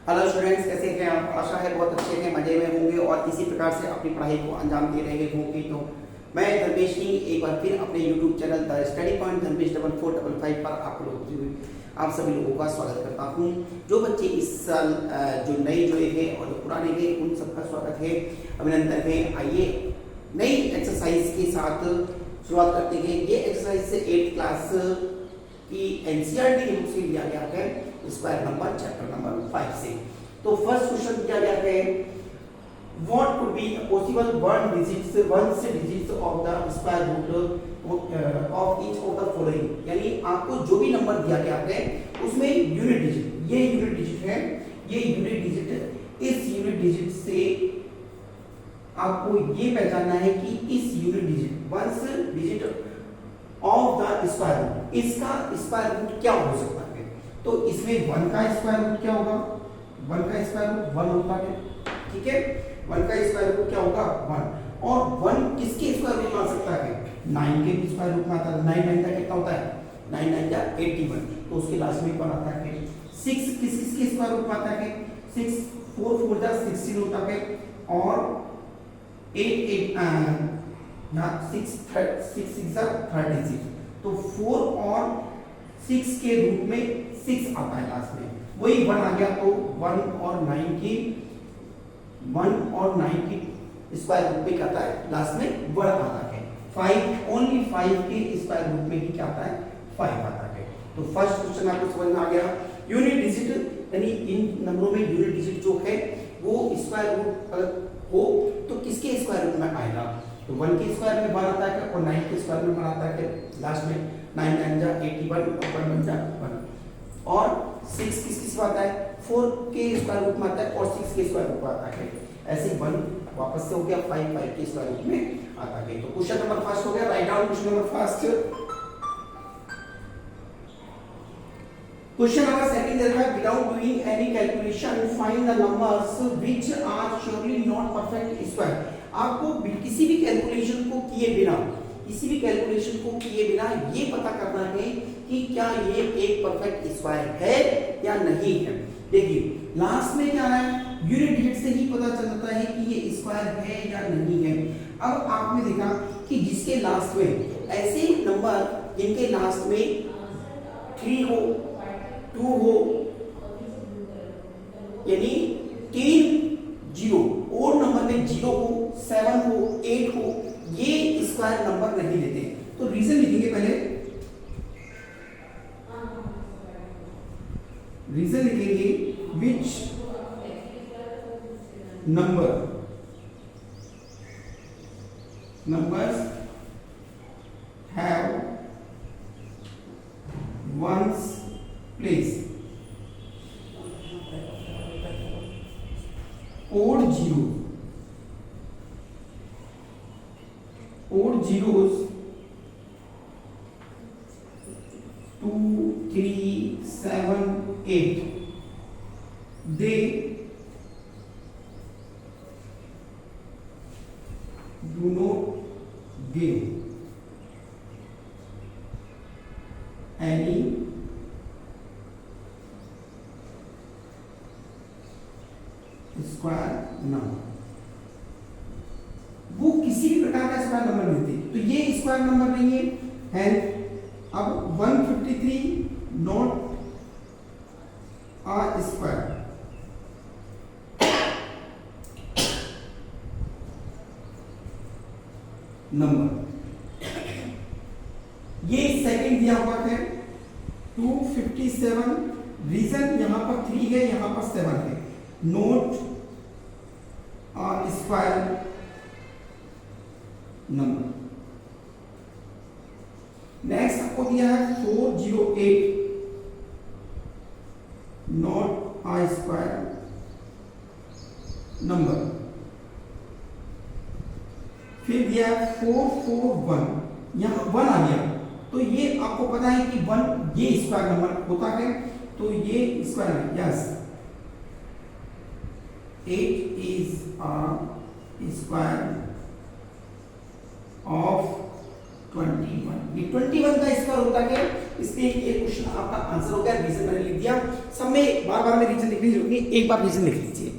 Hello students, कैसे हैं आप? आशा है बहुत अच्छे हैं, मजे में होंगे और इसी प्रकार से अपनी पढ़ाई को अंजाम दे रहे होंगे। तो मैं धर्मेश सिंह एक बार फिर अपने YouTube channel the study point Dharmesh 4455 पर आप सभी लोगों का स्वागत करता हूं। जो बच्चे इस साल जो नए जुड़े हैं और जो पुराने हैं उन सबका स्वागत है, अभिनंदन है। आइए नई एक्सरसाइज के साथ शुरुआत करते हैं। ये एक्सरसाइज से 8th क्लास की एनसीईआरटी बुक से लिया गया है, स्क्वायर नंबर चैप्टर नंबर 5 से। तो फर्स्ट क्वेश्चन दिया गया है, what could be possible one से digits of the square root of each of the following. यानी आपको जो भी नंबर दिया गया है उसमें यूनिट डिजिट, ये यूनिट डिजिट है, ये यूनिट डिजिट, इस यूनिट डिजिट से आपको ये पहचानना है कि इस unit digit ones digit of the square root, इसका स्क्वायर रूट क्या हो सकता है। तो इसमें 1 का स्क्वायर रूट क्या होगा? 1 का स्क्वायर रूट 1 होता है, ठीक है। 1 का स्क्वायर रूट क्या होगा? 1। और 1 किसके स्क्वायर रूट में आ सकता है? 9 के भी स्क्वायर रूट में आता है। 9 9 का कितना होता है? 9 9 का 81, तो उसके लास्ट में 1 आता है। 6 किसके स्क्वायर रूट में आता है? 6 4 4 जा 16 होता है। और 8 8 6 6 जा 36, तो 4 और 6 के रूट में 6 आता है लास्ट में, वही 1 आ गया। तो 1 और 9 की स्क्वायर रूट में क्या आता है? लास्ट में 1 आता है। 5 ओनली 5 के स्क्वायर रूट में ही क्या आता है? 5 आता है। तो फर्स्ट क्वेश्चन आपको समझ में आ गया। यूनिट डिजिट यानी इन नंबरों में यूनिट डिजिट जो है वो स्क्वायर रूट हो तो किसके स्क्वायर रूट में आएगा? तो 1 के स्क्वायर में 1 आता है और 9 के स्क्वायर में 1 आता है। लास्ट में 9 9 जा 81 और 1 1 जा 1। और 6 किसके आता है? 4 के स्क्वायर रूट में आता है और 6 के स्क्वायर रूट में आता है। ऐसे 1 वापस से हो गया, 5 5 के स्क्वायर रूट में आता है। तो क्वेश्चन नंबर फर्स्ट हो गया। Right down question number first. Question number second देखा, without doing any calculation find the numbers which are surely not perfect square. आपको किसी भी कैलकुलेशन को किए बिना ये पता करना है कि क्या ये एक परफेक्ट स्क्वायर है या नहीं है। देखिए लास्ट में क्या है, यूनिट डिजिट से ही पता चलता है कि ये स्क्वायर है या नहीं है। अब आपने देखा कि जिसके लास्ट में ऐसे नंबर जिनके लास्ट में 3 हो, 2 हो, यानी 3 0, और नंबर में 0 हो, 7 हो, 8 हो, ये स्क्वायर नंबर नहीं लेते। तो रीजन लिखेंगे पहले, रीजन लिखेंगे which numbers have ones place, odd zeros 2 3 7 8, they do not give any square number. वो किसी भी प्रकार का स्क्वायर नंबर नहीं देते, तो ये स्क्वायर नंबर नहीं है। अब 153 नॉट आ स्क्वायर। नंबर ये सेकंड दिया हुआ है 257। रीजन यहां पर 3 है, यहां पर 7 है। Note square number. नेक्स्ट आपको दिया है 408 नॉट आ स्क्वायर नंबर। फिर दिया है 441, यहां 1 आ गया, तो ये आपको पता है कि 1 ये स्क्वायर नंबर होता है, तो ये स्क्वायर है। Yes, 8 is a square of 21। ये 21 का स्क्वायर होता है, इसलिए ये क्वेश्चन आपका आंसर हो गया। रीजन मैंने लिख दिया। सब में में बार बार में रीजन लिखने की जरूरत नहीं, एक बार रीजन लिख लीजिए।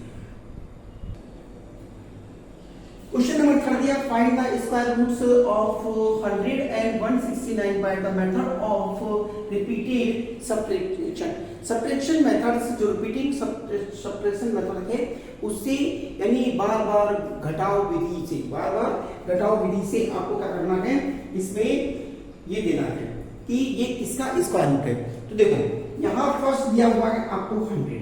क्वेश्चन नंबर 3 दिया, find the square roots of 100 and 169 by the method of repeated subtraction. Subtraction method से जो रिपीटिंग सब्ट्रैक्शन मेथड है उससे यानी बार बार घटाव विधि से, बार बार घटाव विधि से आपको क्या करना है, इसमें ये देना है कि ये किसका स्क्वायर रूट है। तो देखो यहाँ फर्स्ट दिया हुआ है आपको 100,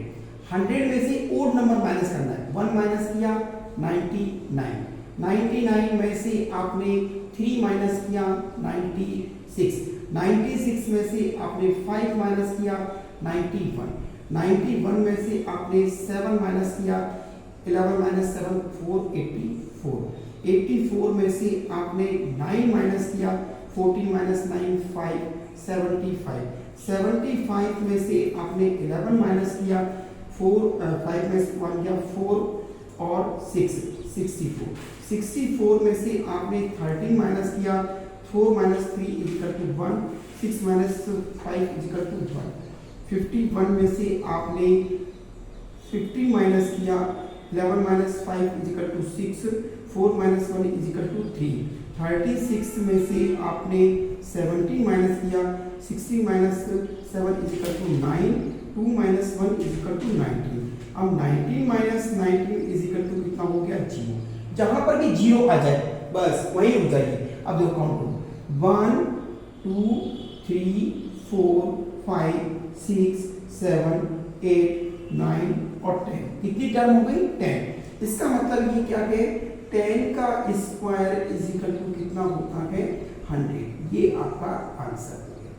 100 में से ओड नंबर माइनस करना है, 1 माइनस किया 99, 99 में से आपने 3 माइनस किया 96, 96 में से आपने 5 माइनस किया 91, 91 में से आपने 7 माइनस किया 11 माइनस 7 4, 84, 84 में से आपने 9 माइनस किया 14 माइनस 9 5, 75, 75 में से आपने 11 माइनस किया 4, 5 में से 1 किया 4 और 6, 64, 64 में से आपने 13 माइनस किया 4 minus 3 is equal to 1, 6 minus 5 is equal to 1, 51 में से आपने 50 माइनस किया 11 minus 5 is equal to 6, 4 minus 1 is equal to 3, 36 में से आपने 70 माइनस किया 60 minus 7 is equal to 9, 2 minus 1 is equal to 19। अब 19 माइनस 19 इज इक्वल टू कितना हो गया 0। जहां पर भी 0 आ जाए बस वही रुक जाइए। अब देखो काउंट 1 2 3 4 5 6 7 8 9 और 10, कितनी टर्म हो गई 10। इसका मतलब ये क्या है, 10 का स्क्वायर इज इक्वल टू कितना होता है 100। ये आपका आंसर हो गया।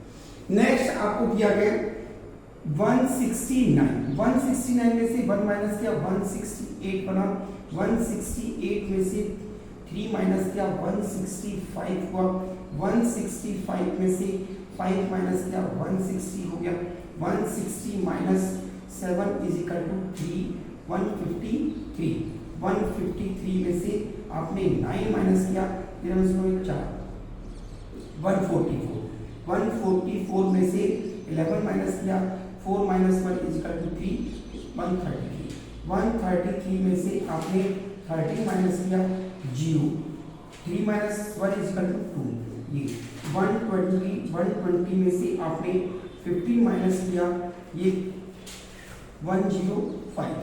नेक्स्ट आपको दिया गया 169, 169 में से 1 माइनस किया 168 बना, 168 में से 3 माइनस किया 165 हुआ, 165 में से 5 माइनस किया 160 हो गया, 160 माइनस 7 इज इक्वल टू 3, 153, 153 में से आपने 9 माइनस किया 4, 144, 144 में से 11 माइनस किया 4 माइनस 1 इज इक्वल टू 3, 133, 133 में से आपने 30 माइनस किया 0, 3 माइनस 1 इज इक्वल टू 2, ये 120, 120 में से आपने 15 माइनस किया ये 105,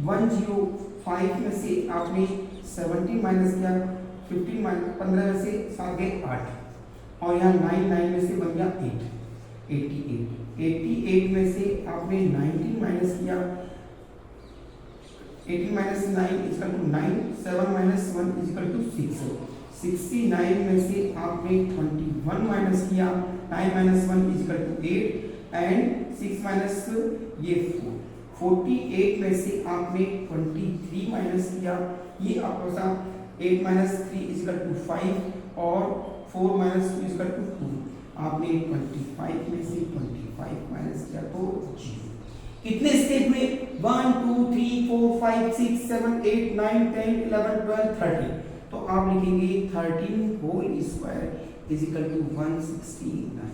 105 में से आपने 17 माइनस किया 15 माइनस 15 में से 7 गए 8 और यहाँ 9 में से बन गया 8, 88, 88 में से आपने 19 माइनस किया 18 minus 9 is equal to 9, 7 minus 1 is equal to 6, 69 में से आपने 21 माइनस किया 9 minus 1 is equal to 8 and 6 minus ये 4, 48 में से आपने 23 माइनस किया, ये आपका 8 माइनस 3 इज इक्वल टू 5 और 4 माइनस 2 इज इक्वल टू 2, आपने 25 में से 25 माइनस किया तो 0। कितने स्टेप में 1 2 3 4 5 6 7 8 9 10 11 12 13, तो आप लिखेंगे 13 whole square is equal to 169।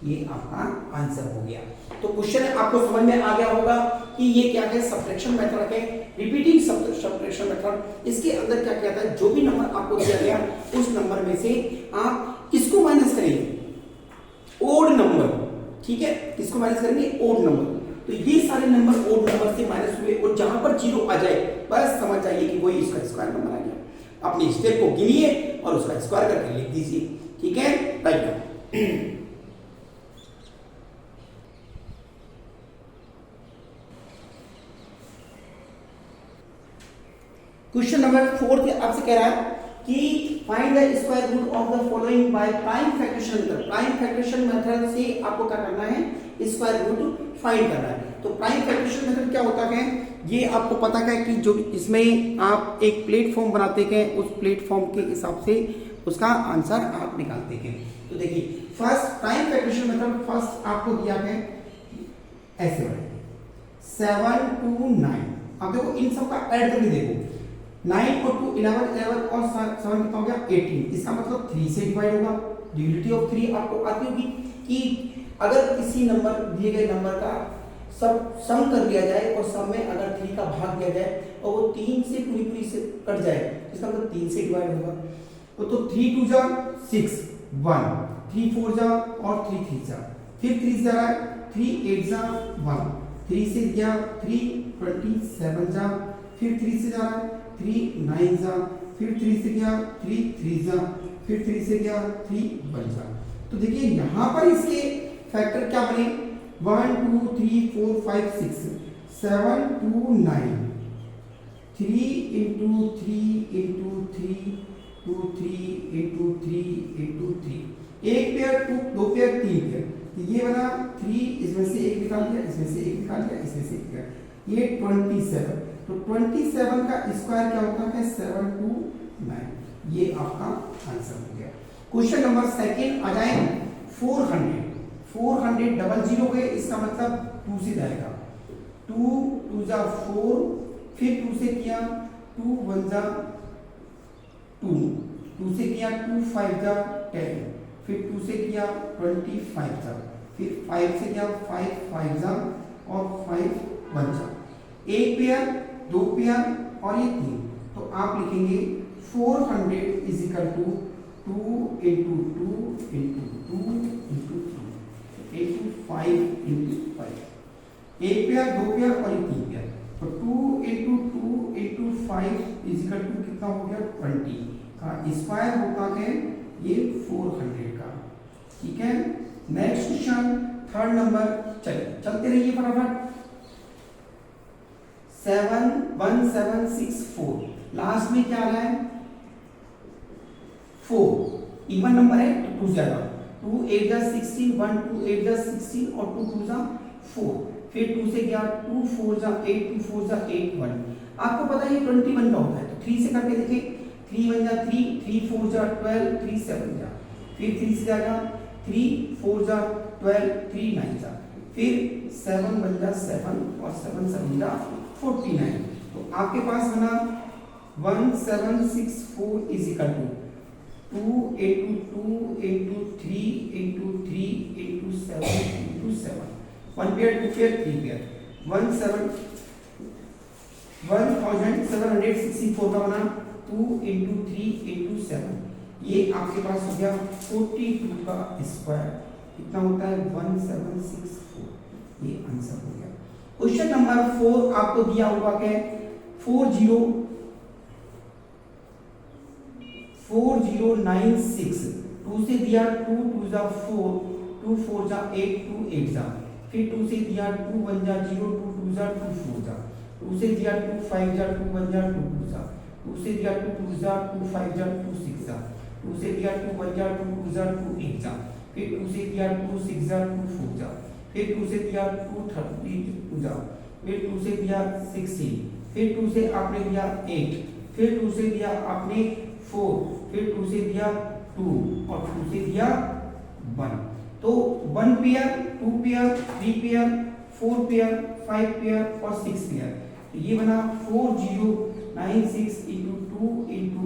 ये आपका आंसर हो गया। तो क्वेश्चन आपको समझ में आ गया होगा कि ये क्या है, सब्ट्रैक्शन मेथड है, रिपीटिंग सब्ट्रैक्शन मेथड। इसके अंदर क्या कहता है, जो भी नंबर आपको दिया गया उस नंबर में से आप किसको माइनस करेंगे, ओड नंबर, ठीक है, किसको माइनस करेंगे, ओड नंबर। तो ये सारे नंबर ओड नंबर से माइनस हुए और जहां पर 0 आ जाए बस समझ जाइए कि वही इसका स्क्वायर नंबर आ गया। अपने स्टेप को गिनिए और उसका स्क्वायर करके लिख दीजिए, ठीक है, राइट। क्वेश्चन नंबर 4 आपसे कह रहा है कि find the square root of the following by prime factorisation method. Prime factorisation method से आपको क्या करना है, स्क्वायर रूट फाइंड करना है। तो प्राइम फैक्टरेशन मेथड क्या होता है, ये आपको पता है कि जो इसमें आप एक प्लेटफॉर्म बनाते हैं, उस प्लेटफॉर्म के हिसाब से उसका आंसर आप निकालते हैं। तो देखिए first prime factorisation method first आपको दिया है ऐसे 7 to 9। अब देखो इन सब का ऐड करके देखो, 9 और 2 11, 11 और 7 कितना हो गया 18। इसका मतलब 3 से डिवाइड होगा। ड्यूलिटी ऑफ 3 आपको आती होगी कि अगर किसी नंबर दिए गए नंबर का सब सम कर दिया जाए और सम में अगर 3 का भाग दिया जाए और वो 3 से पूरी से कट जाए, इसका मतलब 3 से डिवाइड होगा। तो 3 2 जा 6 1, 3 4 जा और 3 3 जा, फिर 3 जा रहा है 3 8 जा 1, 3 से गया 3 27 जा, फिर 3 से जा रहा है 3 9 जा, फिर 3 से गया 3 3 जा, फिर 3 से गया 3 1 जा। तो देखिए यहाँ पर इसके फैक्टर क्या बने 1 2 3 4 5 6 7 2 9, 3 into 3 into 3 2 3 into 3 into 3, एक पेयर 2 दो पेयर 3 पेयर, तो ये बना 3, इसमें से एक निकाल दिया, इसमें से एक निकाल दिया, इसमें से एक निकाल, ये 27। तो 27 का स्क्वायर क्या होता है 7 2 9, ये आपका आंसर हो गया। क्वेश्चन नंबर सेकंड आ जाए 400 डबल जीरो गए, इसका मतलब 2 से जाएगा, 2 2 जा 4, फिर 2 से किया 2 1 जा 2, 2 से किया 2 5 जा 10, फिर 2 से किया 25 जा, फिर 5 से किया 5 5 जा और 5 1 जा, एक पेयर दो पेयर और ये 3। तो आप लिखेंगे 400 is equal to 2 into 2 into 2 into 3 into 5 into 5, एक पेयर दो पेयर और ये 3 पेयर। तो 2 into 2 into 5 is equal to कितना हो गया 20 का स्क्वायर होता है ये 400 का। ठीक है, नेक्स्ट क्वेश्चन थर्ड नंबर, चलते रहिए फटाफट। 1764 लास्ट में क्या आ रहा है 4, इवन नंबर है तो 2 जाएगा, 2 8 जा 16, 1 2 8 जा 16 और 2 2 जा 4, फिर 2 से गया 2 4 जा 8, 2 4 जा 8 1। आपको पता है ये 21 का होता है, तो 3 से करके देखिए 3 1 जा 3, 3 4 जा 12, 3 7 जा, फिर 3 से जाएगा 3 4 जा 12, 3 9 जा, फिर 7 1 जा 7 और 7 7 जा 49। तो आपके पास बना 1764 is equal to 2 into 2 into 3 into 3 into 7 into 7, 1 pair 2 pair 3 pair, 1764 का बना 2 into 3 into 7, ये आपके पास हो गया 42 का स्क्वायर, कितना होता है 1764, ये आंसर हो गया। क्वेश्चन नंबर 4 आपको दिया होगा कि 4096, 2 से दिया 2 2 जा 4, 2 4 जा 8, 2 8 जा, फिर 2 से दिया 2 1 जा 0, 2 2 जा 2 4 जा, 2 से दिया 2 5 जा 2 1 जा 2 2 जा, 2 से दिया 2 2 जा 2 5 जा 2 6 जा, 2 से दिया 2 1 जा 2 2 जा 2 8 जा, फिर 2 से दिया 2 6 जा 2 4 जा, फिर 2 से दिया 2 32 जा, फिर 2 से दिया 16, फिर 2 से आपने दिया 8, फिर 2 से दिया आपने 4, फिर 2 से दिया 2 और 2 से दिया 1। तो 1 pair 2 pair 3 pair 4 pair 5 pair और 6 पेयर, तो ये बना 4096 into 2 into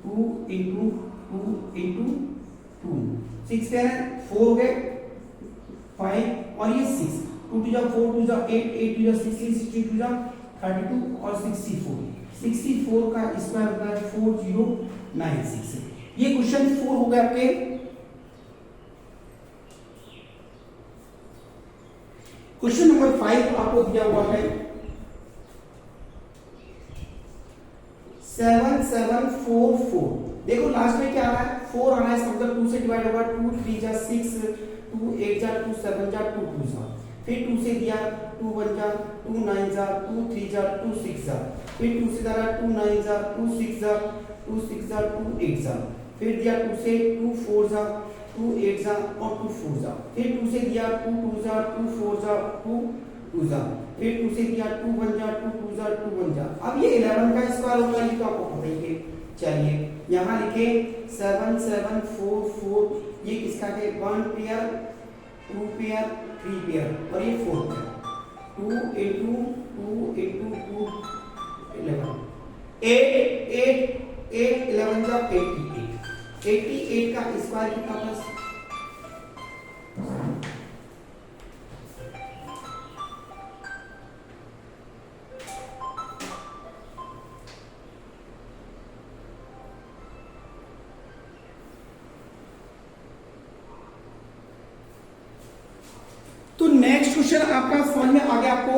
2 into 2 into 2, 6 pair है 4 हो गए 5 और ये 6, 2 2 जा 4, 2 जा 8, 8 2 जा 16, 62 जा 32 और 64 का स्क्वायर होता है 4096। ये क्वेश्चन 4 हो गए आपके। क्वेश्चन नंबर 5 आपको दिया हुआ है 7744, देखो लास्ट में क्या आ रहा है 4 आ रहा है, इसका मतलब 2 से डिवाइड होगा, 2 3 जा 6, 2 8 जा 2 7 जा 2 2 जा, फिर 2 से दिया 2 1 जा 2 9 जा 2 3 जा 2 6 जा, फिर 2 से जा रहा 2 9 जा 2 6 जा 2 6 जा 2 8 जा, फिर दिया 2 से 2 4 जा 2 8 जा और 2 4 जा, फिर 2 से दिया 2 2 जा 2 4 जा 2 2 जा, फिर 2 से दिया 2 1 जा 2 2 जा 2 1 जा। अब ये 11 का स्क्वायर होगा, ये तो आपको पता ही है। चलिए यहाँ लिखे 7744, ये किसका है 1 पेयर 2 पेयर 3 पेयर और ये 4 पेयर, 2 into 2 into 2 11, 8 11 जा 88 का स्क्वायर कितना प्लस 88 क्वेश्चन आपका समझ में आ गया आपको।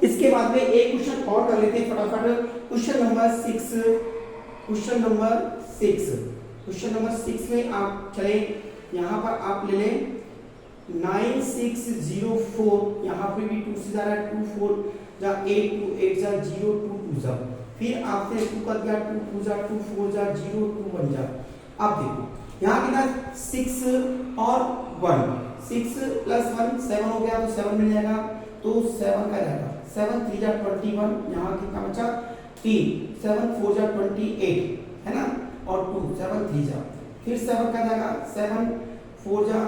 इसके बाद में एक क्वेश्चन और कर लेते हैं फटाफट। क्वेश्चन नंबर 6 में आप चले, यहाँ पर आप ले लें 9604, यहाँ पे भी 2 से जा रहा है, 2 4 जा 8 2 8 जा 0 2 2 जा, फिर आपने 2 कर दिया, 2 2 जा 2 4 जा 0 2 1 जा। अब देखो यहाँ कितना 6 और 1, 6 प्लस 1 7 हो गया, तो 7 मिल जाएगा, तो 7 का रहेगा 7 3 जा 21, यहाँ कितना बचा 3, 7 4 जा 28 है ना, और 2 7 3 जा, फिर 7 का जाएगा 7 4 जा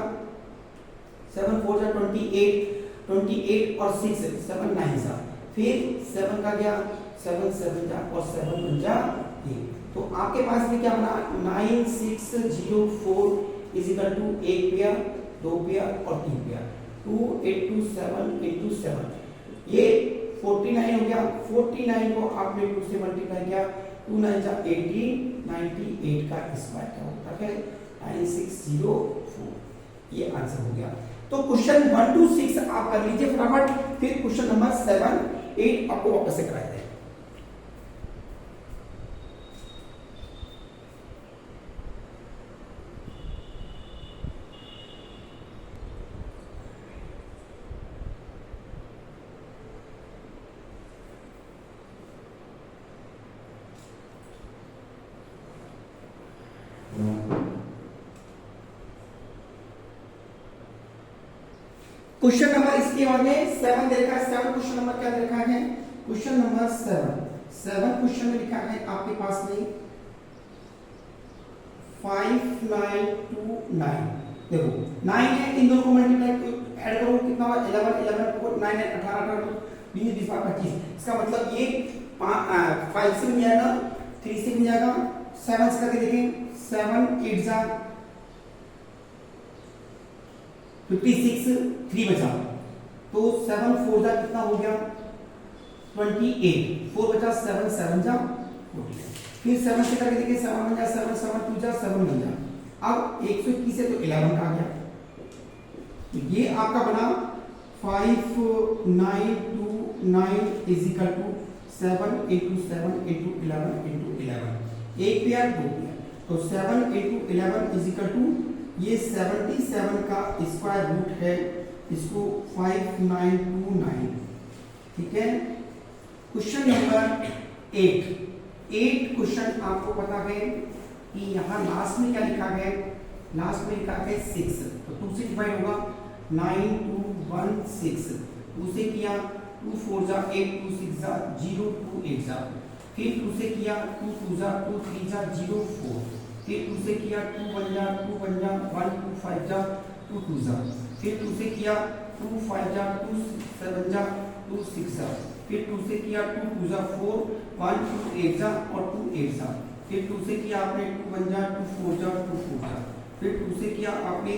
28 और 6 7 9 जा, फिर 7 का गया 7 7 जा और 7 1 जा 8। तो आपके पास में क्या बना 9604 is equal to 1 pair 2 pair और 3 पेयर, 2 8 2 7 into 7, ये 49 हो गया। 49 को आपने 2 से मल्टीप्लाई किया, 2 9 जा 18, 98 का स्क्वायर क्या होता है 9604, ये आंसर हो गया। तो क्वेश्चन 1 to 6 आप कर लीजिए फटाफट, फिर क्वेश्चन नंबर 7 8 आपको वापस से कराया जाए। क्वेश्चन नंबर इसके बाद में 7 दे रखा है। 7 क्वेश्चन नंबर क्या दे रखा है, क्वेश्चन नंबर 7 क्वेश्चन में लिखा है आपके पास में 5929, देखो 9 है, इन दोनों को मल्टीप्लाई ऐड करो, कितना हुआ 11 11 को 9 है 18 18 20 20 25, इसका मतलब ये 5 से मिल जाएगा, 3 से मिल जाएगा, 7 से करके देखें 7 8 जा 56, 3 बचा, तो 7 4 जा कितना हो गया 28, 4 बचा 7 7 जा 48, फिर 7 से करके देखिए 7 1 जा 7 7 2 जा 7 1 जा, अब 121 से तो 11 का आ गया, तो ये आपका बना 5929 is equal to 7 into 7 into 11 into 11, एक पेयर 2 पेयर, तो 7 into 11 इज इक्वल टू ये 77 का स्क्वायर रूट है, इसको 5929, ठीक है। क्वेश्चन नंबर 8 क्वेश्चन आपको पता है कि यहाँ लास्ट में क्या लिखा है, लास्ट में लिखा है 6, तो 2 से डिवाइड होगा 9 2 1 6, 2 से किया 2 4 जा 8 2 6 जा 0 2 8 जा, फिर 2 से किया 2 2 जा 2 3 जा 0 4, फिर 2 से किया 2 1 जा 1 2 5 जा 2 2 जा, फिर 2 से किया 2 5 जा 2 7 जा 2 6 जा, फिर 2 से किया 2 2 जा 4 1 2 8 जा और 2 8 जा, फिर 2 से किया आपने 2 1 जा 2 4 जा 2 4 जा, फिर 2 से किया आपने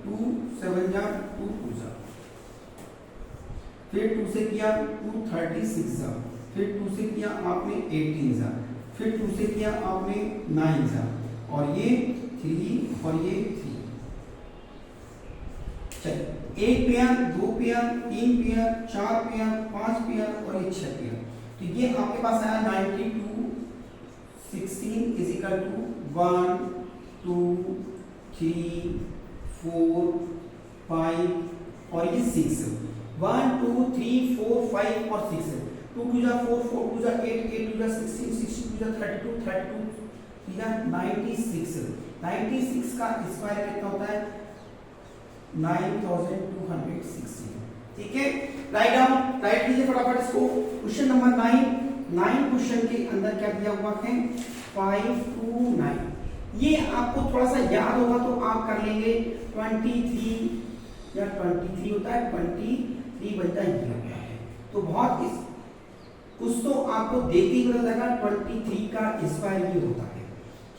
2 7 जा 2 2 जा, फिर 2 से किया 2 36 जा, फिर 2 से किया आपने 18 जा, फिर 2 से किया आपने 9 जा, और ये 3 और ये 3, चलिए 1 pair 2 pair 3 pair 4 pair 5 pair और ये 6 पेयर, तो ये आपके पास आया 92 16 इज इक्वल टू 1 2 3 4 5 और ये 6, 1 2 3 4 5 और 6, 2 2 जा 4 4 2 जा 8 8 2 जा 16 16 2 जा 32 32 96 का स्क्वायर कितना होता है 9260, ठीक है। राइट कीजिए फटाफट इसको। क्वेश्चन नंबर 9 क्वेश्चन के अंदर क्या दिया हुआ है 529, ये आपको थोड़ा सा याद होगा तो आप कर लेंगे 23 या 23 होता है 23 बनता है, ये होता है, तो बहुत इस कुछ तो आपको देखते ही पता लगा 23 का स्क्वायर ये होता है,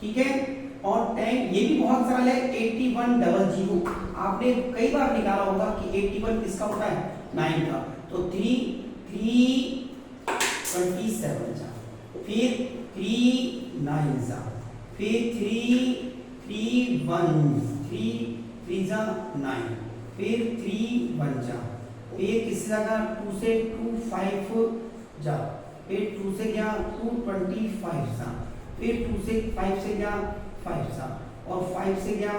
ठीक है। और 10 ये भी बहुत सरल है 8100, आपने कई बार निकाला होगा कि 81 किसका होता है 9 का, तो 3 27 जा, फिर 3 9 जा, फिर 3 1 3 3 जा 9, फिर 3 1 जा, ये किससे जाएगा 2 से 2 5 जा, फिर 2 से गया 2 25 जा, फिर 2 से 5 से गया 5 जा, और 5 से गया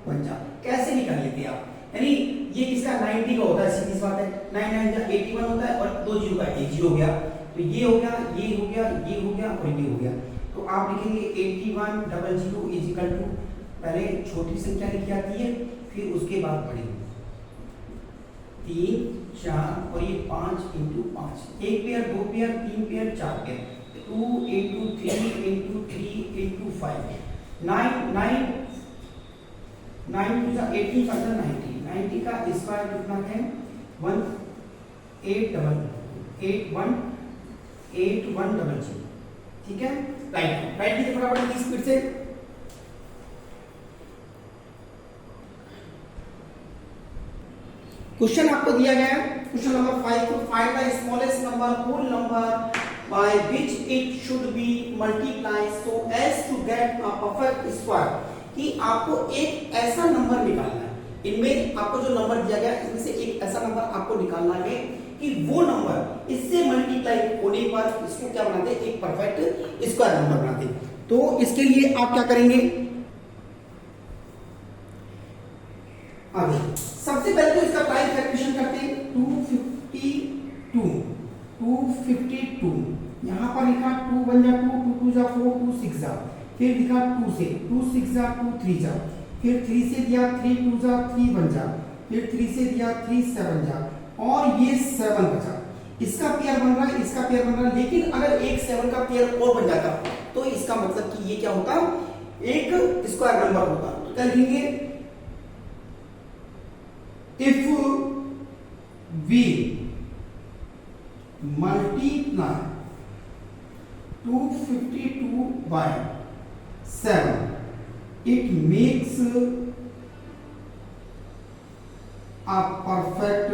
1 जा। कैसे निकाल लेते आप, यानी ये किसका 90 का होता है, सीधी सी बात है, 9 9 जा 81 होता है, और 2 जीरो का 1 जीरो हो गया, तो ये हो गया, ये हो गया, ये हो गया और ये हो गया। तो आप लिखेंगे 81 00 इज इक्वल टू, पहले छोटी संख्या लिखी जाती है, फिर उसके बाद बड़ी, 3 4 और ये 5 into 5, 1 pair 2 pair 3 pair 4 pair, 2 into 3 into 3 into 5, 9 9 9 टू जा 18 का 90, 90 का स्क्वायर कितना है 8100, ठीक है। राइट राइट की फटाफट की स्पीड से। क्वेश्चन आपको दिया गया है, क्वेश्चन नंबर 5 को find the smallest number whole number by which it should be multiply so as to get a perfect square, कि आपको एक ऐसा नंबर निकालना है, इनमें आपको जो नंबर दिया गया इसमें से एक ऐसा नंबर आपको निकालना है कि वो नंबर इससे मल्टीप्लाई होने पर इसको क्या बनाते हैं, एक परफेक्ट स्क्वायर नंबर बनाते हैं। तो इसके लिए आप क्या करेंगे, आगे सबसे पहले तो इसका प्राइम फैक्टराइजेशन करते हैं, 252 यहां पर लिखा 2 1 जा 2 2 2 जा 4 2 6 जा, फिर लिखा 2 से 2 6 जा 2 3 जा, फिर 3 से दिया 3 2 जा 3 1 जा, फिर 3 से दिया 3 7 जा, और ये 7 बचा, इसका पेयर बन रहा है, इसका पेयर बन रहा है, लेकिन अगर एक 7 का पेयर और बन जाता तो इसका मतलब कि ये क्या होता, एक स्क्वायर नंबर होता। तो क्या लिखेंगे, if we multiply 252 by 7 it makes a perfect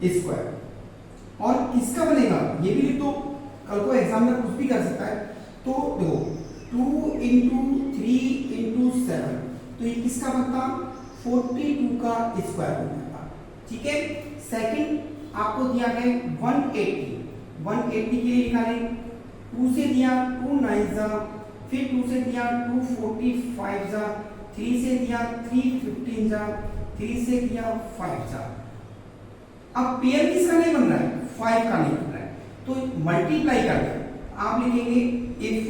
square. और किसका बनेगा ये भी लिख दो, कल को एग्जाम में कुछ भी कर सकता है। तो देखो 2 इंटू 3 इंटू 7, तो ये किसका बनता, 42 का स्क्वायर हो जाता, ठीक है। सेकंड आपको दिया है 180 के लिए निकालें, 2 से दिया 2 9 जा, फिर 2 से दिया 2 45 जा, 3 से दिया 3 15 जा, 3 से दिया 5 जा। अब पेयर किसका नहीं बन रहा है, 5 का नहीं बन रहा है, तो मल्टीप्लाई करके आप लिखेंगे if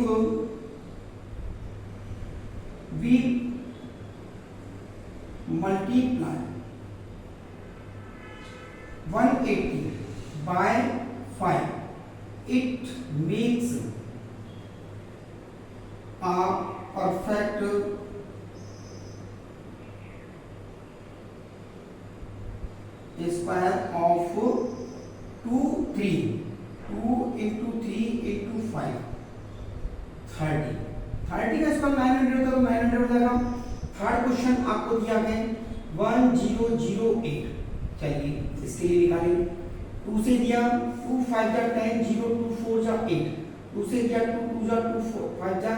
we multiply 180 by 5 it makes a perfect square of 2 3 2 into 3 into 5 30 का स्क्वायर 900 होता है, तो 900 हो जाएगा। थर्ड क्वेश्चन आपको दिया है 1008, चलिए इसके लिए निकालेंगे, 2 से दिया 2 5 जा 10 0 2 4 जा 8, 2 से दिया 2 2 जा 2 4 5 जा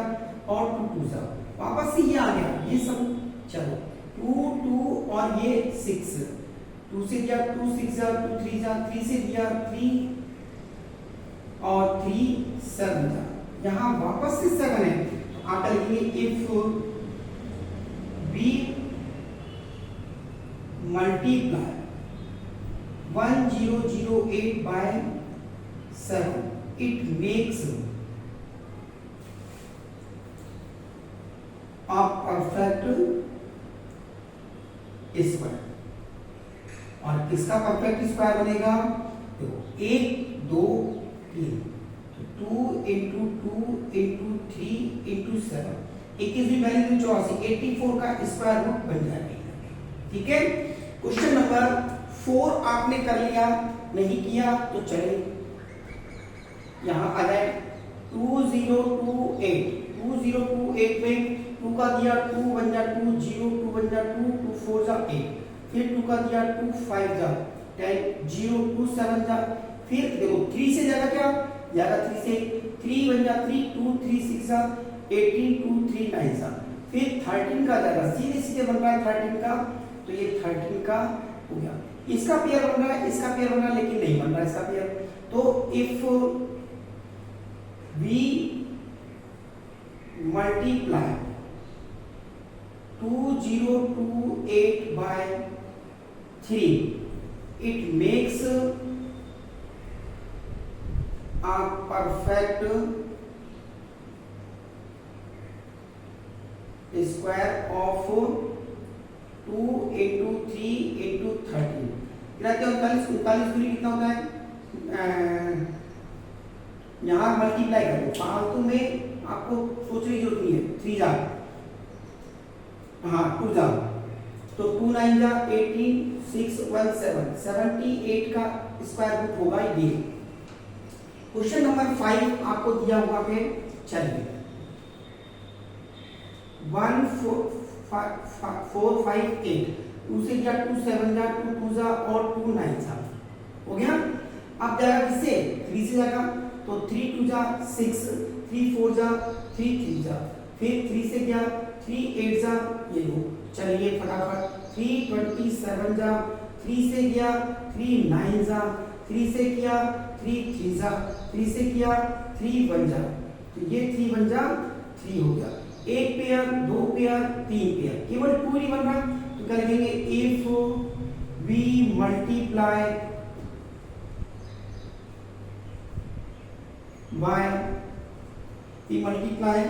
और 2 2 जा, वापस से ये आ गया, ये सब चलो 2 2 और ये 6, 2 से दिया 2 6 जा 2 3 जा, 3 से दिया 3 और 3 7 जा, यहाँ वापस से 7 है, तो आप लिखेंगे if we multiply 1008 by 7 it makes a perfect square. और किसका परफेक्ट स्क्वायर बनेगा, देखो 1 2 3, तो 2 इंटू 2 इंटू 3 इंटू 7, 21 भी वैल्यू 84, 84 का स्क्वायर रूट बन जाएगा, ठीक है। क्वेश्चन नंबर 4 आपने कर लिया, नहीं किया तो चले यहां आ जाए 2028 में 2 का दिया 2 1 जा 2 0 2 1 जा 2 2 4 जा 8, फिर 2 का दिया 2 5 जा 10 0 2 7 जा, फिर देखो 3 से जाएगा क्या जाएगा, 3 से 3 1 जा 3 2 3 6 जा 18 2 3 9 जा, फिर 13 का जाएगा, सीधे सीधे बन रहा है 13 का, तो ये 13 का हो गया। इसका पेयर बन रहा है, इसका पेयर बन रहा है, लेकिन नहीं बन रहा है इसका पेयर। तो if we multiply 2028 by 3, it makes a perfect square of 2 into 3 into 30। कितना 39 दूरी कितना होता है? यहाँ मल्टीप्लाई करो, फालतू में आपको सोचने की जरूरत नहीं है। 3 जा, हाँ 2 जा, तो 2 9 जा 18, 6 1 7, 78 का स्क्वायर रूट होगा ये। क्वेश्चन नंबर 5 आपको दिया हुआ है, चलिए 1 4 5 8, 2 से जा 2 7 जा 2 2 जा और 2 9 जा, हो गया। अब जाएगा किससे? 3 से जाएगा, तो 3 2 जा 6, 3 4 जा 3 3 जा, फिर 3 से गया 3 8 जा, ये लो। चलिए फटाफट 3 27 जा, 3 से गया 3 9 जा, 3 से किया 3 3 जा, 3 से किया 3 1 जा, तो ये 3 1 जा 3 हो गया। एक पेयर, दो पेयर, तीन पेयर, केवल 2 नहीं बन रहा, तो क्या लिखेंगे? If we multiply by, we multiply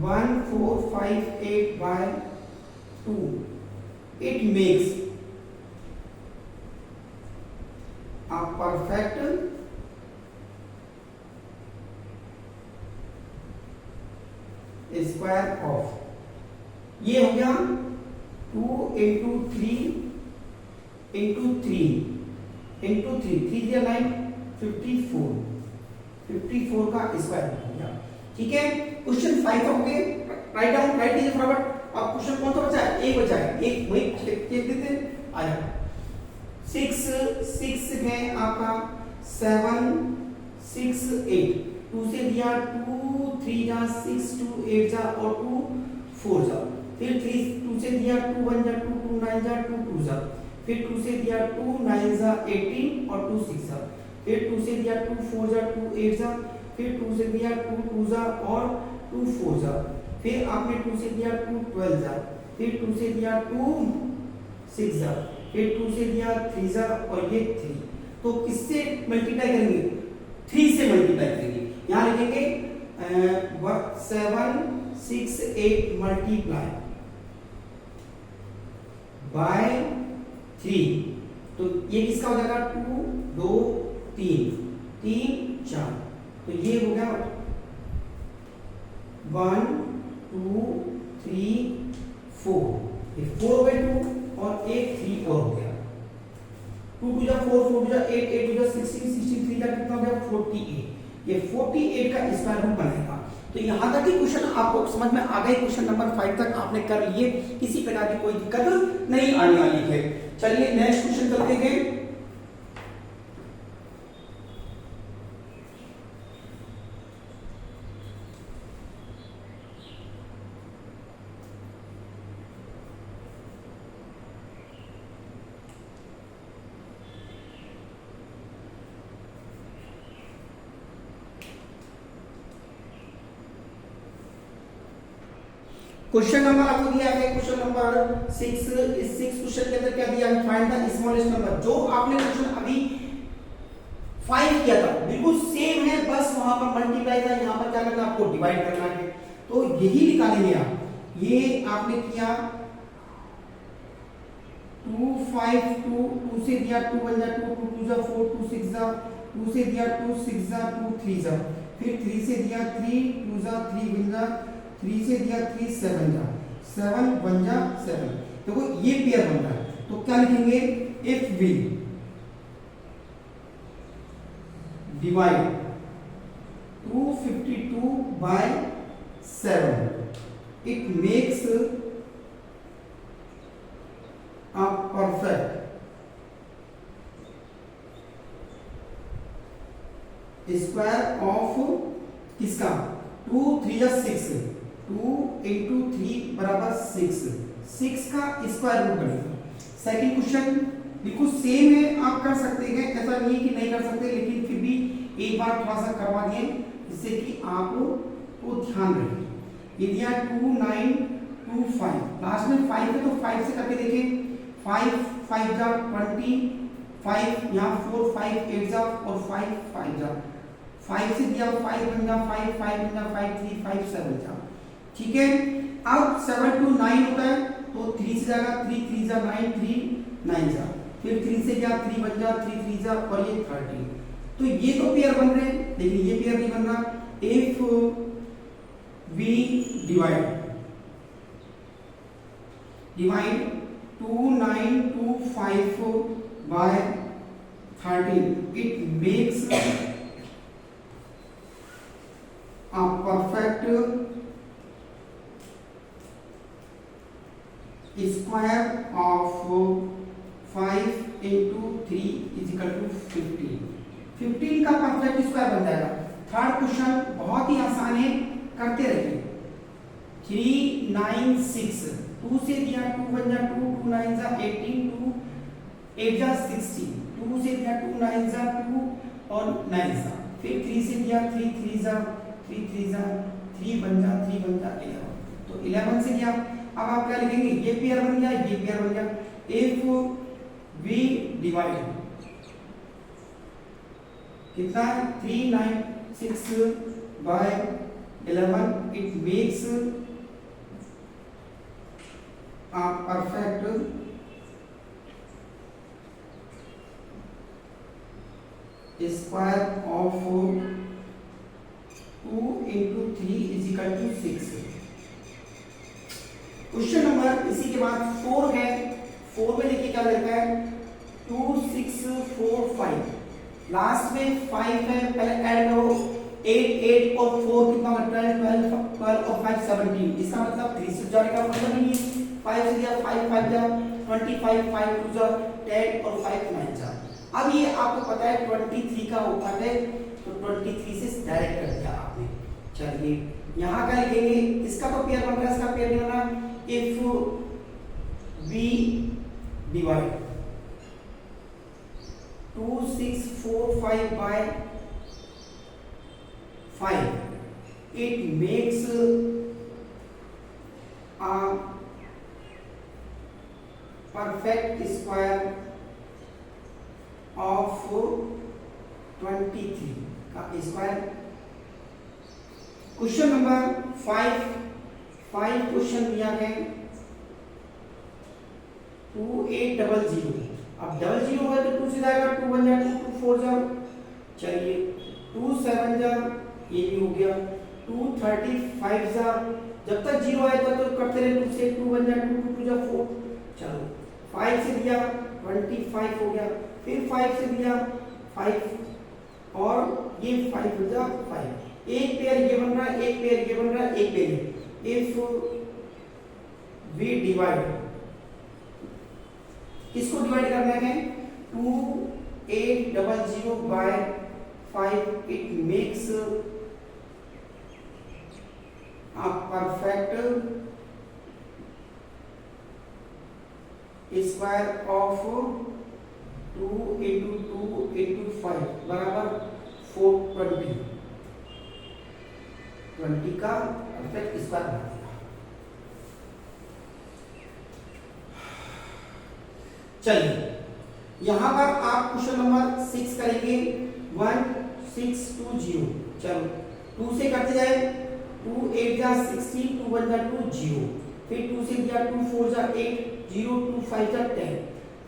1 4 5 8 by 2, it makes a perfect square of, ये हो गया 2 into 3 into 3 into 3, 3 दिया 9, 54, 54 का स्क्वायर हो गया। ठीक है, क्वेश्चन 5 हो गए, राइट डाउन, राइट कीजिए फटाफट। अब क्वेश्चन कौन सा बचा है? एक बचा है, एक वही लिख देते हैं, आया 6 है आपका 7 6 8, 2 से दिया 2 3 जा 6 2 8 जा और 2 4 जा, फिर 2 से दिया 2 1 जा 2 2 9 जा 2 2 जा, फिर 2 से दिया 2 9 जा 18 और 2 6 जा, फिर 2 से दिया 2 4 जा 2 8 जा, फिर 2 से दिया 2 2 जा और 2 4 जा, फिर आपने 2 से दिया 2 12 जा, फिर 2 से दिया 2 6 जा, फिर 2 से दिया 3 जा और ये 3। तो किससे मल्टीप्लाई करेंगे? 3 से मल्टीप्लाई करेंगे। यहाँ लिखेंगे 7 6 8 मल्टीप्लाई बाय 3, तो ये किसका हो जाएगा? 2 2 3 3 4, तो ये हो गया 1 2 3 4, ये 4 हो गए 2 और एक 3 और हो गया। 2 2 जा 4 4 जा 8 8 जा 16 63 जा कितना हो गया? 48। ये 48 का स्क्वायर रूट बनेगा। तो यहां तक ही क्वेश्चन आपको समझ में आ गए। क्वेश्चन नंबर 5 तक आपने कर लिए, किसी प्रकार की कोई दिक्कत नहीं आने वाली है। चलिए नेक्स्ट क्वेश्चन करते हैं। क्वेश्चन नंबर आपको दिया है, क्वेश्चन नंबर 6। इस 6 क्वेश्चन के अंदर क्या दिया है? Find the smallest number. जो आपने क्वेश्चन अभी 5 किया था बिल्कुल सेम है, बस वहां पर मल्टीप्लाई था, यहां पर क्या करना है? आपको डिवाइड करना है। तो यही निकालेंगे आप। ये आपने किया 2 5 2, 2 से दिया 2 1 जा 2 2 2 जा 4 2 6 जा, 2 से दिया 2 6 जा 2 3 जा, फिर 3 से दिया 3 2 जा 3 1 जा, 3 से दिया 3 7 जा 7 1 जा 7। देखो ये पेयर बन रहा है, तो क्या लिखेंगे? If we divide 252 by 7 it makes a perfect square of किसका? 2 3 जा 6, 2 into 3 बराबर 6, 6 का स्क्वायर रूट बनेगा। सेकंड क्वेश्चन बिल्कुल सेम है, आप कर सकते हैं, ऐसा नहीं है कि नहीं कर सकते, लेकिन फिर भी एक बार थोड़ा सा करवा दिए जिससे कि आपको ध्यान रहे। ये दिया 2 9 2 5, लास्ट में 5 है तो 5 से करके देखें। 5 5 जा 20, 5 यहाँ 4 5 8 जा और 5 5 जा 5 से दिया 5 बन जा 5 5 बन जा 5 3 5 7 जा। ठीक है, अब 7 to 9 होता है तो 3 से जाएगा 3 3 जा 9 3 9 जा, फिर 3 से गया 3 बन जा 3 3 जा और ये 13। तो ये तो पेयर बन रहे हैं लेकिन ये पेयर नहीं बन रहा। If we divide 2925 by 13, it makes a perfect square of 5 into 3 is equal to 15। 15 का परफेक्ट स्क्वायर बन जाएगा। थर्ड क्वेश्चन बहुत ही आसान है, करते रहिए। 3 9 6, 2 से दिया 2 बन जा 2 2 9 जा 18 2 8 जा 16, 2 से दिया 2 9 जा 2 और 9 जा, फिर 3 से दिया 3 3 जा 3 3 जा 3 बन जा 11, तो 11 से दिया। अब आप क्या लिखेंगे, ये पेयर बन गया ये पेयर बन गया। इफ वी डिवाइड कितना है 3 9 6 by 11, it makes a perfect square of 2 into 3 is equal to 6। Question number इसी के बाद 4 है। 4 में देखिए क्या लिखा है 2 6 4 5, लास्ट में 5 है, पहले ऐड करो 8 8 और 4 कितना होगा 12 12 और 5 17, इसका मतलब 3 से जाने का मतलब नहीं है। 5 से दिया 5 5 जा 25 5 2 जा 10 और 5 9 जा। अब ये आपको पता है 23 का ऊपर है तो 23 से डायरेक्ट कर दिया आपने। चलिए यहाँ क्या लिखेंगे, इसका तो पेयर बन रहा है, इसका पेयर नहीं बना। If we divide 2 6 4 5 by 5, it makes a perfect square of 23 का स्क्वायर। क्वेश्चन नंबर 5 क्वेश्चन दिया है 2800। अब 00 है तो 2 से जाएगा 2 बन जाएगा 2 2 4 जा, चलिए 2 7 जा, ये भी हो गया 2 35 जा, जब तक 0 आए तब तो करते रहे 2 से 2 बन जाए 2 2 2 जा 4। चलो 5 से दिया 25 हो गया, फिर 5 से दिया 5 और ये 5 हो जा 5, एक पेयर ये बन रहा है एक पेयर ये बन रहा है एक पेयर। इफ वी डिवाइड, किसको डिवाइड करना है 2800 by 5, it makes a perfect square of 2 into 2 into 5 बराबर 420, 20 का परफेक्ट स्क्वायर बना दिया। चलिए यहां पर आप क्वेश्चन नंबर 6 करेंगे 1620। चलो 2 से करते जाए 2 8 जा 16, 2 1 जा 2 0, फिर 2 से दिया 2 4 जा 8 0 2 5 जा 10,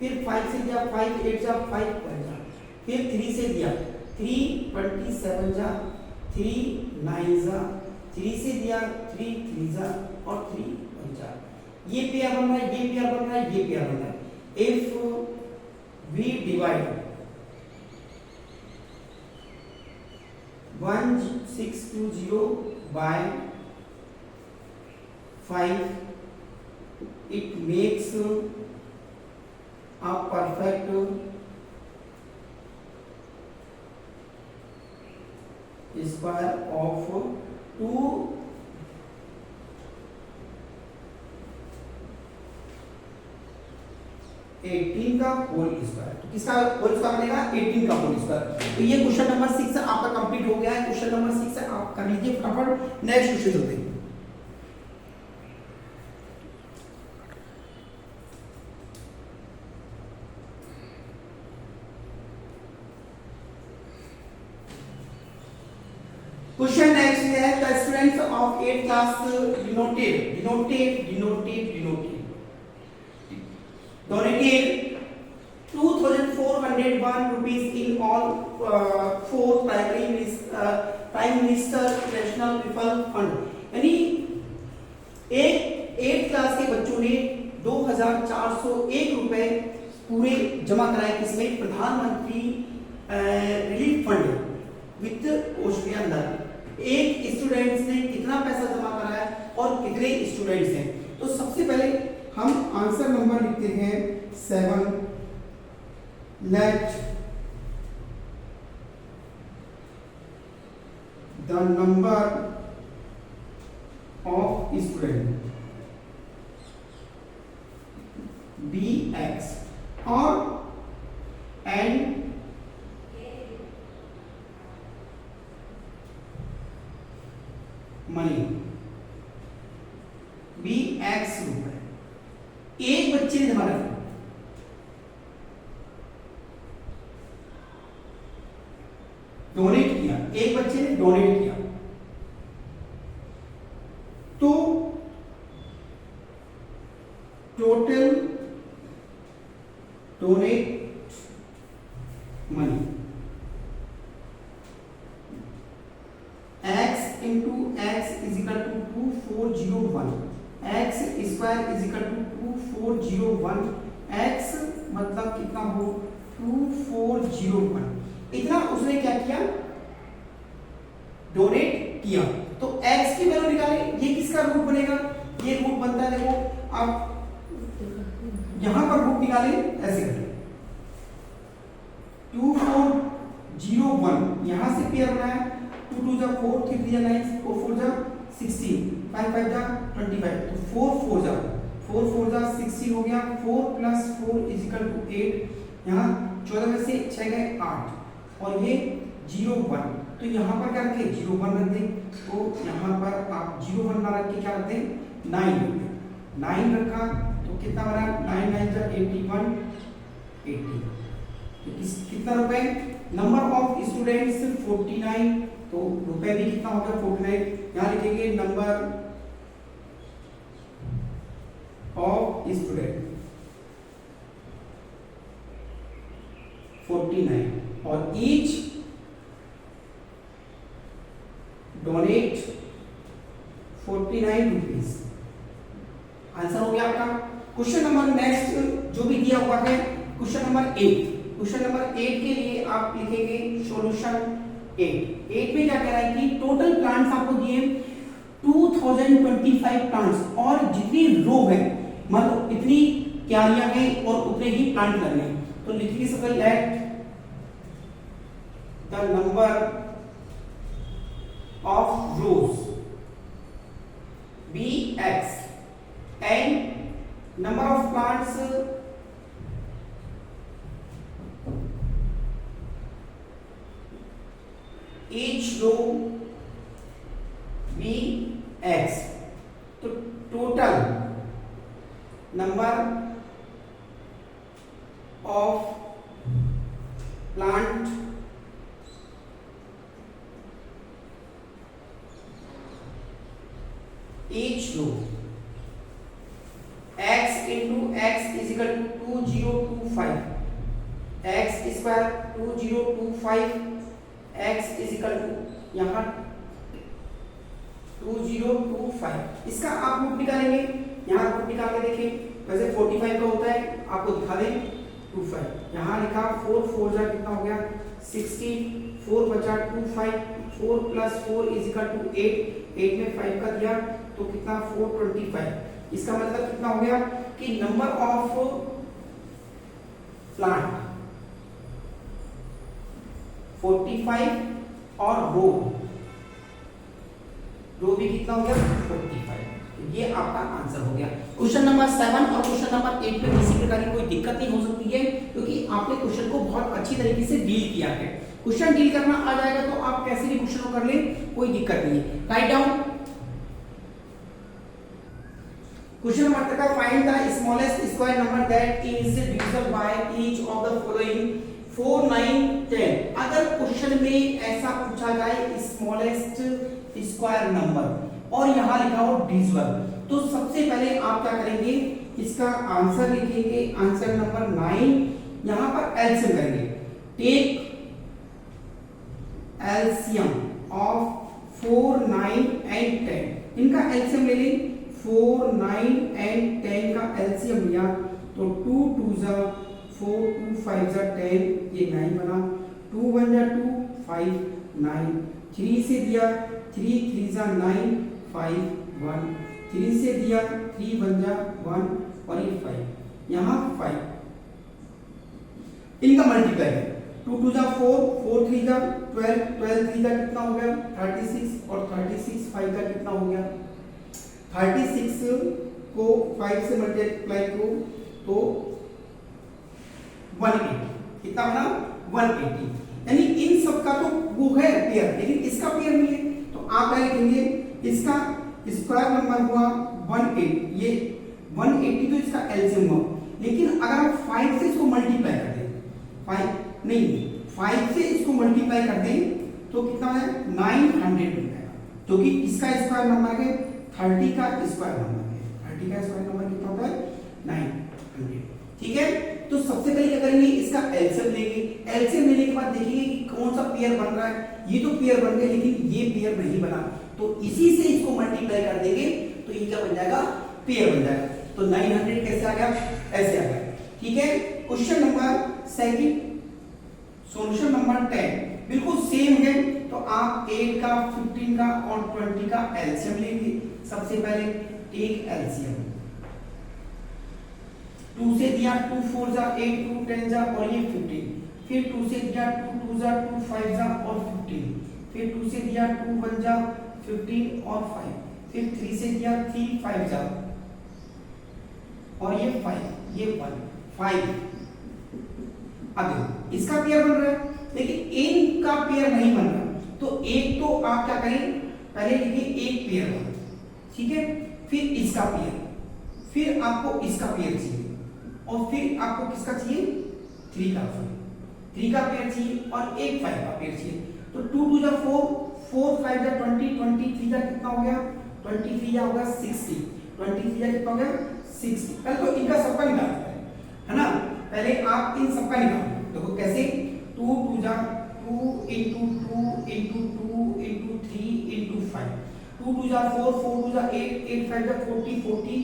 फिर 5 से दिया 5 8 जा 5 1 जा, फिर 3 से दिया 3 27 जा 3 9 जा, 3 से दिया 3 3 जा और 3 1 जा। ये पेयर बन रहा है ये पेयर बन रहा है ये पेयर बन रहा है। If we divide 1620 by 5, it makes a perfect square of 2 18 का होल स्क्वायर। तो किसका होल स्क्वायर बनेगा? 18 का होल स्क्वायर। तो ये क्वेश्चन नंबर 6 आपका कंप्लीट हो गया है। क्वेश्चन नंबर 6 आप कर लीजिए फटाफट। नेक्स्ट क्वेश्चन चलते हैं। क्वेश्चन नेक्स्ट है the students of 8th class donated ₹2,401 in all 4 prime minister national referral fund। यानी एक 8th क्लास के बच्चों ने 2,401 रुपए पूरे जमा कराए किसमें? प्रधानमंत्री relief fund with Austrian learn. एक स्टूडेंट्स ने कितना पैसा जमा कराया और कितने स्टूडेंट्स हैं? तो सबसे पहले हम आंसर नंबर लिखते हैं 7। Let the number of student be x और एंड मनी बी एक्स रुपए। एक बच्चे ने जमा रखा, डोनेट किया, एक बच्चे ने डोनेट किया, तो total donate money x into x is equal to 2401, x square is equal to 2401, x मतलब कितना हो 2401। इतना उसने क्या किया? डोनेट किया। तो x की वैल्यू निकाले। ये किसका रूट बनेगा? ये रूट बनता है, देखो आप यहां पर रूट निकाले ऐसे करके 2401 यहां से पेयर बनाया 2 2 जा 4 3 3 जा 9 4 4 जा 16 5 5 जा 25। तो 4 4 जा 16 हो गया। 4 + 4 = 8। यहाँ 14 में से 6 गए 8 और ये 0 1। तो यहाँ पर क्या रखें? 0 1 रख दें। तो यहाँ पर आप 0 1 ना रख के क्या रख दें? 9 रख दें। 9 रखा तो कितना बना? 9 9 जा 81 80। तो कितना रुपए? Number of students 49। तो रुपए भी कितना होगा? 49। यहाँ लिखेंगे नंबर ऑफ स्टूडेंट 49 और ईच डोनेट 49 रुपीज। आंसर हो गया आपका। क्वेश्चन नंबर नेक्स्ट जो भी दिया हुआ है क्वेश्चन नंबर 8। क्वेश्चन नंबर 8 के लिए आप लिखेंगे सॉल्यूशन 8 में क्या कह रहा है कि टोटल प्लांट्स आपको दिए 2025 प्लांट्स और जितनी रो है मतलब इतनी क्यारियां हैं और उतने ही प्लांट लगने हैं। तो लिखिए सबसे let the number of rows be x and number of plants each row be x। तो total number of plant each row x into x is equal to 2025, x square 2025 x is equal to यहाँ 2025। इसका आप root निकालेंगे। यहाँ root निकाल के देखें। वैसे 45 का होता है, आपको दिखा दें 25। यहाँ लिखा 4 4 जा कितना हो गया 16, 4 बचा 25, 4 + 4 = 8, 8 में 5 का दिया तो कितना 425। इसका मतलब कितना हो गया कि नंबर ऑफ प्लांट 45 और रो भी कितना हो गया 45। तो ये आपका आंसर हो गया। क्वेश्चन नंबर 7 और क्वेश्चन नंबर 8 में किसी प्रकार की कोई दिक्कत नहीं हो सकती है, क्योंकि आपने क्वेश्चन को बहुत अच्छी तरीके से डील किया है। क्वेश्चन डील करना आ जाएगा तो आप कैसे भी क्वेश्चन को कर ले, कोई दिक्कत नहीं है। राइट डाउन क्वेश्चन नंबर का find the smallest square number that is divisible by each of the following 4, 9, 10। अगर क्वेश्चन में ऐसा पूछा जाए स्मॉलेस्ट स्क्वायर नंबर और यहां लिखा हो डिविजिबल, तो सबसे पहले आप क्या करेंगे, इसका आंसर लिखेंगे, आंसर नंबर 9, यहां पर एलसीएम करेंगे। Take LCM of 4, 9 and 10। इनका एलसीएम ले लें, 4, 9 एंड 10 का एलसीएम लिया तो 2 2 जा 4, 2 5 जा 10, ये 9 बना, 2 1 जा 2, 5 9, 3 से दिया 3 3 जा 9, 5 1, 3 से दिया 3 1 जा 1 और ये 5, यहाँ 5। इनका मल्टीप्लाई है, 2 2 जा 4, 4 3 जा 12, 12 3 जा कितना हो गया 36 और 36 5 का कितना हो गया 36 को 5 से मल्टीप्लाई करो तो 180, कितना बना 180। यानी इन सब का तो वो है पेयर, लेकिन इसका पेयर नहीं है, तो आप क्या लिखेंगे, इसका स्क्वायर नंबर हुआ 180, ये 180 तो इसका एलसीएम हुआ। लेकिन अगर आप 5 से इसको मल्टीप्लाई कर दें, 5 से इसको मल्टीप्लाई कर दें तो कितना है 900 मिल जाएगा, क्योंकि इसका स्क्वायर नंबर है 30 का स्क्वायर नंबर है, 30 का स्क्वायर नंबर कितना होता है 900। ठीक है, तो सबसे पहले क्या करेंगे, इसका एलसीएम लेंगे। एलसीएम लेने के बाद देखेंगे कि कौन सा पेयर बन रहा है। ये तो पेयर बन गया, लेकिन ये पेयर नहीं बना, तो इसी से इसको मल्टीप्लाई कर देंगे तो ये क्या बन जाएगा, पेयर बन जाएगा। तो 900 कैसे आ गया, ऐसे आ गया। ठीक है, question number second, solution number 10 बिल्कुल सेम है, तो आप 8 का 15 का और 20 का एलसीएम लेंगे। सबसे पहले टेक एलसीएम, 2 से दिया 2 4 जा 8, 2 10 जा और ये 15, फिर 2 से दिया 2 2 जा 2 5 जा और 15, फिर 2 से दिया 2 1 जा 15 और 5, फिर 3 से दिया 3 5 जा और ये 5, ये 1 5। अब इसका पेयर बन रहा है, लेकिन इन का पेयर नहीं बन रहा, तो एक तो आप क्या करें, पहले लिखिए एक पेयर बना, ठीक है, फिर इसका पेयर, फिर आपको इसका पेयर चाहिए और फिर आपको किसका चाहिए 3 का पेयर चाहिए और एक 5 का पेयर चाहिए। तो 2 2 जा 4, 4 5 जा 20, 23 जा कितना हो गया 23 जा होगा 60, 23 जा कितना हो गया 60। पहले तो इनका सबका निकालना है ना, पहले आप इन सबका निकालो। देखो कैसे, 2 2 जा 2 into 2 into 2 into 3 into 5, 2 2 जा 4, 4 2 जा 8, 8 5 जा 40, 40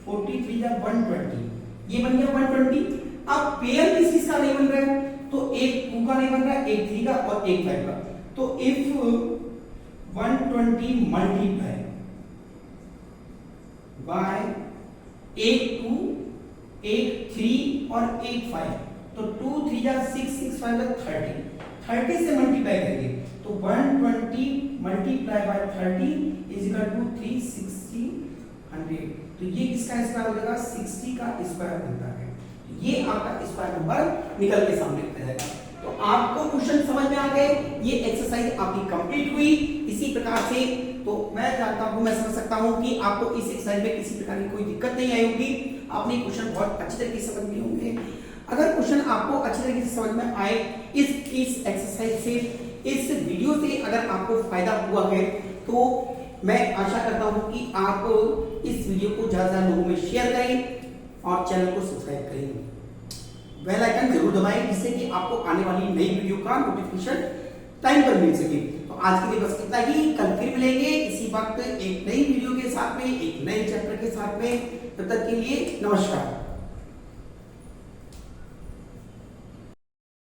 43 जा 120, ये बन गया 120। अब पेयर किसका नहीं बन रहा है, तो एक 2 का नहीं बन रहा है, एक 3 का और एक 5 का। तो इफ 120 मल्टीप्लाई बाय एक 2, एक 3 और एक 5, तो 2 3 जा 6, 6 5 जा 30, 30 से मल्टीप्लाई करेंगे तो 120 multiply by 30 is equal to 360 100। तो ये किसका स्क्वायर हो जाएगा 60 का स्क्वायर बनता है, ये आपका स्क्वायर नंबर निकल के सामने आ जाएगा। तो आपको क्वेश्चन समझ में आ गए, ये एक्सरसाइज आपकी कंप्लीट हुई इसी प्रकार से। तो मैं जानता हूं, मैं समझ सकता हूं कि आपको इस एक्सरसाइज में किसी प्रकार की कोई दिक्कत नहीं आई होगी, आपने क्वेश्चन बहुत अच्छी तरीके से समझ लिए होंगे। अगर क्वेश्चन आपको अच्छी तरीके से समझ में आए इस एक्सरसाइज से, इस वीडियो से अगर आपको फायदा हुआ है, तो मैं आशा करता हूं कि आप इस वीडियो को ज्यादा लोगों में शेयर करें और चैनल को सब्सक्राइब करें, बेल आइकन जरूर दबाएं, जिससे कि आपको आने वाली नई वीडियो का नोटिफिकेशन टाइम पर मिल सके। तो आज के लिए बस इतना ही, कल फिर मिलेंगे इसी वक्त एक नई वीडियो के साथ में, एक नए चैप्टर के साथ में। तब तक के लिए नमस्कार।